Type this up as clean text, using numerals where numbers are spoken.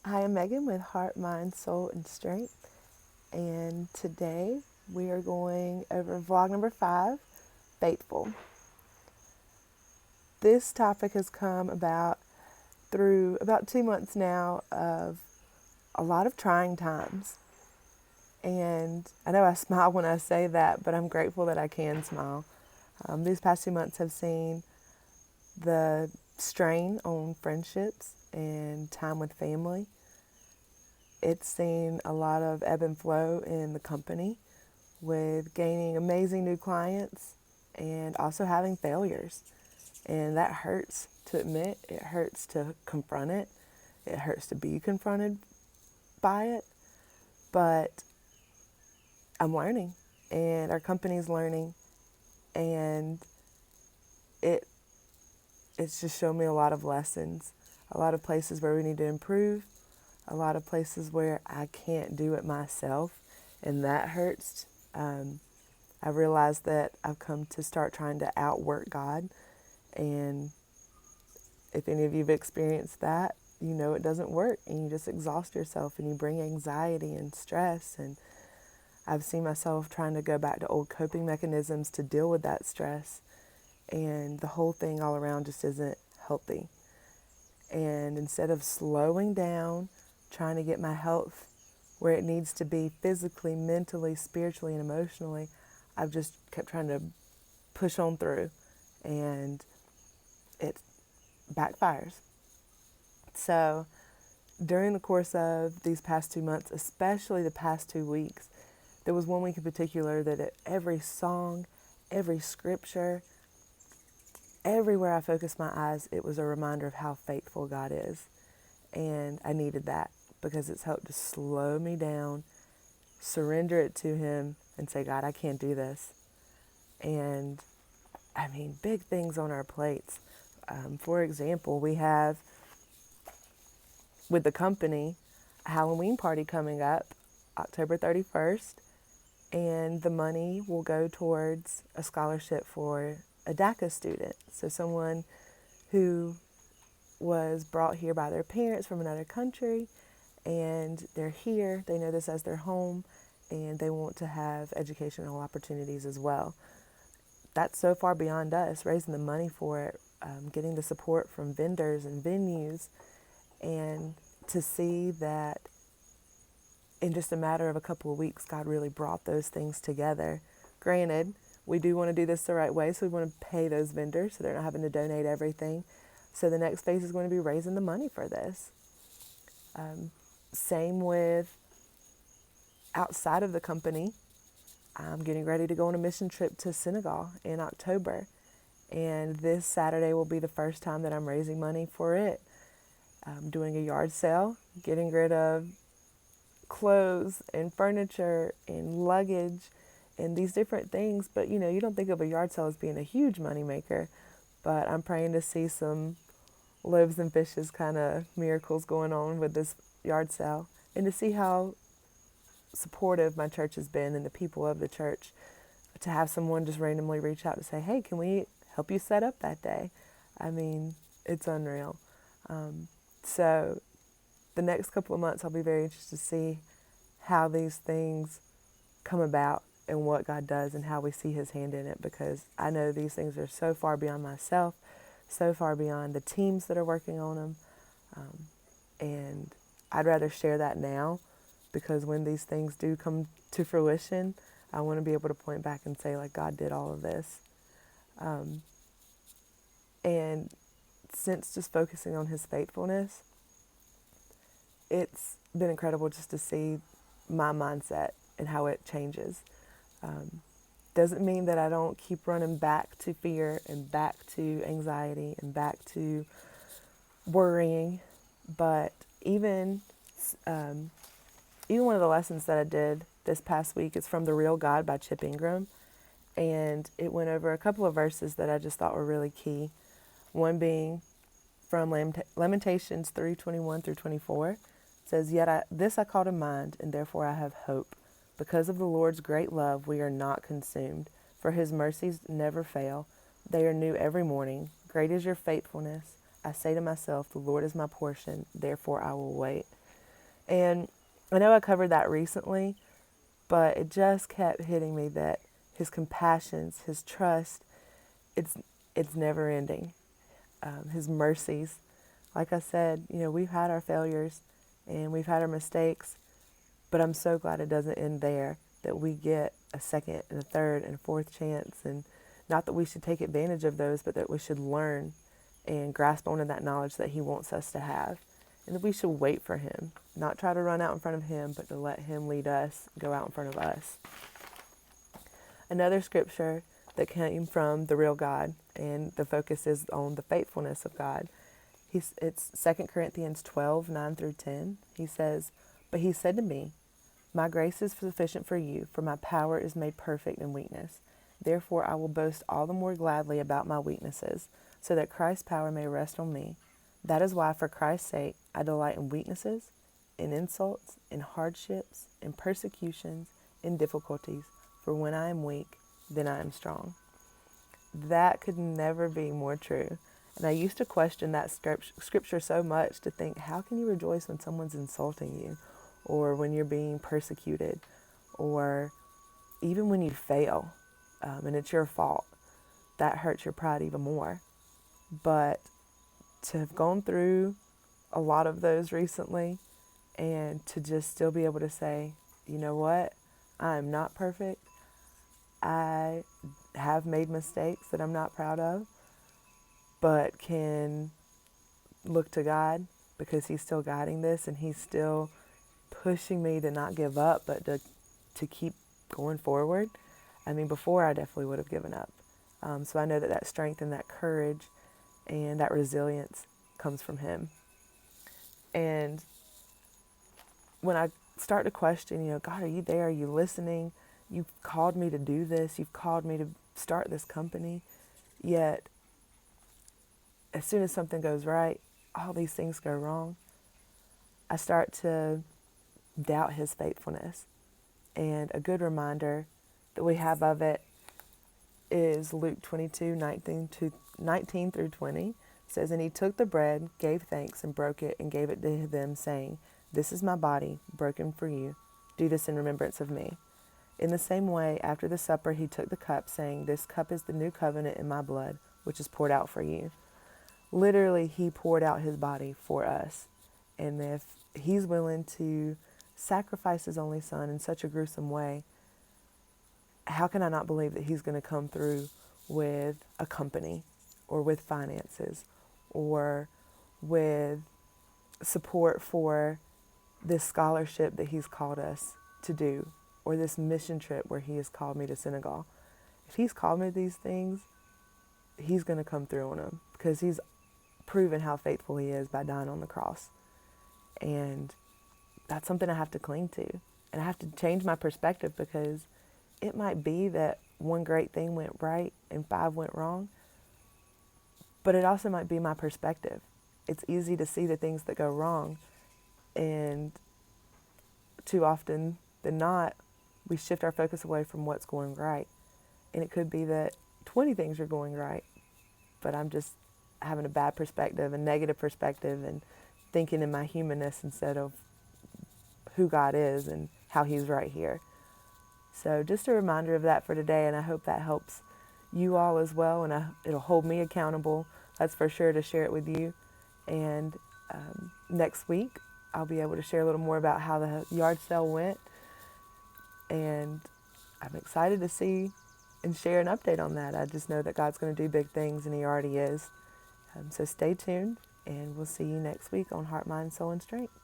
I am Megan with Heart, Mind, Soul, and Strength, and today we are going over vlog number 5, Faithful. This topic has come about through about 2 months now of a lot of trying times. And I know I smile when I say that, but I'm grateful that I can smile. These past 2 months have seen the strain on friendships and time with family. It's seen a lot of ebb and flow in the company with gaining amazing new clients and also having failures. And that hurts to admit, it hurts to confront it, it hurts to be confronted by it. But I'm learning, and our company's learning, and it it's just shown me a lot of lessons, a lot of places where we need to improve, a lot of places where I can't do it myself, and that hurts. I realized that I've come to start trying to outwork God, and if any of you have experienced that, you know it doesn't work, and you just exhaust yourself, and you bring anxiety and stress. And I've seen myself trying to go back to old coping mechanisms to deal with that stress, and the whole thing all around just isn't healthy. And instead of slowing down, trying to get my health where it needs to be physically, mentally, spiritually, and emotionally, I've just kept trying to push on through, and it backfires. So during the course of these past 2 months, especially the past 2 weeks, there was one week in particular that at every song, every scripture, everywhere I focused my eyes, it was a reminder of how faithful God is. And I needed that because it's helped to slow me down, surrender it to Him, and say, God, I can't do this. And I mean, big things on our plates. For example, we have with the company a Halloween party coming up October 31st, and the money will go towards a scholarship for a DACA student. So someone who was brought here by their parents from another country, and they're here, they know this as their home, and they want to have educational opportunities as well. That's so far beyond us, raising the money for it, getting the support from vendors and venues, and to see that in just a matter of a couple of weeks, God really brought those things together. Granted, we do want to do this the right way, so we want to pay those vendors so they're not having to donate everything. So the next phase is going to be raising the money for this. Same with outside of the company. I'm getting ready to go on a mission trip to Senegal in October. And this Saturday will be the first time that I'm raising money for it. I'm doing a yard sale, getting rid of clothes and furniture and luggage and these different things. But you know, you don't think of a yard sale as being a huge money maker. But I'm praying to see some loaves and fishes kind of miracles going on with this yard sale, and to see how supportive my church has been and the people of the church, to have someone just randomly reach out to say, hey, can we help you set up that day? I mean, it's unreal. So the next couple of months, I'll be very interested to see how these things come about and what God does and how we see His hand in it, because I know these things are so far beyond myself, so far beyond the teams that are working on them. And I'd rather share that now, because when these things do come to fruition, I want to be able to point back and say, like, God did all of this. And since just focusing on His faithfulness, it's been incredible just to see my mindset and how it changes. Doesn't mean that I don't keep running back to fear and back to anxiety and back to worrying, but even one of the lessons that I did this past week is from The Real God by Chip Ingram, and it went over a couple of verses that I just thought were really key. One being from Lamentations 3:21 through 24. It says, Yet this I call to mind, and therefore I have hope. Because of the Lord's great love, we are not consumed, for His mercies never fail. They are new every morning. Great is your faithfulness. I say to myself, the Lord is my portion, therefore I will wait. And I know I covered that recently, but it just kept hitting me that his compassions, his trust, it's it's never ending. His mercies, like I said, we've had our failures and we've had our mistakes, but I'm so glad it doesn't end there. That we get a second and a third and a fourth chance, and not that we should take advantage of those, but that we should learn and grasp onto that knowledge that He wants us to have, and that we should wait for Him, not try to run out in front of Him, but to let Him lead us, go out in front of us. Another scripture that came from the real God, and the focus is on the faithfulness of God. It's 2 Corinthians 12, 9 through 10. He says, "But He said to me, my grace is sufficient for you, for my power is made perfect in weakness. Therefore I will boast all the more gladly about my weaknesses, so that Christ's power may rest on me. That is why, for Christ's sake, I delight in weaknesses, in insults, in hardships, in persecutions, in difficulties. For when I am weak, then I am strong." That could never be more true. And I used to question that scripture so much, to think, how can you rejoice when someone's insulting you, or when you're being persecuted, or even when you fail and it's your fault? That hurts your pride even more. But to have gone through a lot of those recently, and to just still be able to say, you know what, I am not perfect. I have made mistakes that I'm not proud of, but can look to God, because He's still guiding this, and He's still pushing me to not give up, but to keep going forward. I mean, before I definitely would have given up. So I know that strength and that courage and that resilience comes from Him. And when I start to question, God, are you there? Are you listening? You've called me to do this. You've called me to start this company. Yet, as soon as something goes right, all these things go wrong. I start to doubt His faithfulness. And a good reminder that we have of it is Luke 22, 19 through 20. It says, "And He took the bread, gave thanks, and broke it, and gave it to them, saying, 'This is my body, broken for you. Do this in remembrance of me.' In the same way, after the supper, He took the cup, saying, 'This cup is the new covenant in my blood, which is poured out for you.'" Literally, He poured out His body for us. And if He's willing to sacrifice His only Son in such a gruesome way, how can I not believe that He's going to come through with a company, or with finances, or with support for this scholarship that He's called us to do, or this mission trip where He has called me to Senegal? If He's called me to these things, He's going to come through on them, because He's proven how faithful He is by dying on the cross. And that's something I have to cling to. And I have to change my perspective, because it might be that one great thing went right and 5 went wrong, but it also might be my perspective. It's easy to see the things that go wrong, and too often than not, we shift our focus away from what's going right. And it could be that 20 things are going right, but I'm just having a bad perspective, a negative perspective, and thinking in my humanness instead of who God is and how He's right here. So just a reminder of that for today, and I hope that helps you all as well, and it'll hold me accountable, that's for sure, to share it with you. And next week, I'll be able to share a little more about how the yard sale went, and I'm excited to see and share an update on that. I just know that God's going to do big things, and He already is. So stay tuned, and we'll see you next week on Heart, Mind, Soul, and Strength.